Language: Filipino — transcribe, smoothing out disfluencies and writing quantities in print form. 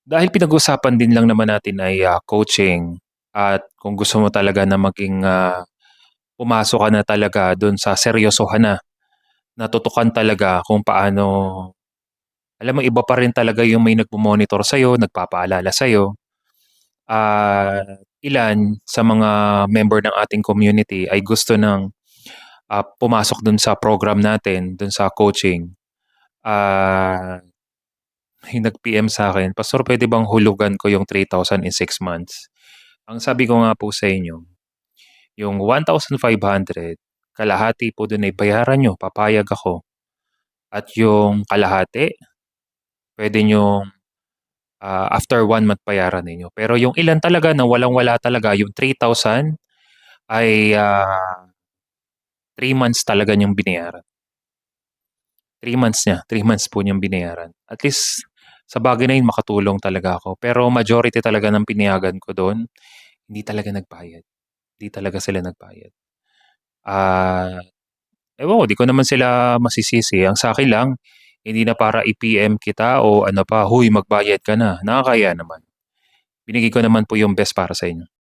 Dahil pinag-usapan din lang naman natin ay, coaching at kung gusto mo talaga na maging, pumasok ka na talaga dun sa seryosohan na, natutukan talaga kung paano alam mo iba pa rin talaga yung may nagmo-monitor sa'yo, nagpapaalala sa'yo, ilan sa mga member ng ating community ay gusto ng, pumasok dun sa program natin, dun sa coaching. Ah, may nag-PM sa'kin, "Pastor puwede bang hulugan ko yung 3,000 in 6 months?" Ang sabi ko nga po sa inyo, yung 1,500 kalahati po dun ay bayaran niyo, papayag ako. At yung kalahati puwede niyong, after 1 month bayaran ninyo. Pero yung ilan talaga na walang-wala talaga, yung 3,000 ay, 3 months talaga niyang binayaran. 3 months po niyang binayaran. At least sa bagay na yun makatulong talaga ako. Pero majority talaga ng pinayagan ko dun, hindi talaga nagbayad. Hindi talaga sila nagbayad. Ah, ewan ko, 'di ko naman sila masisisi. Ang sa'kin lang, hindi na para i-PM kita o ano pa, "Hoy magbayad ka na." Nakakahiya naman. Binigay ko naman po yung best para sa inyo.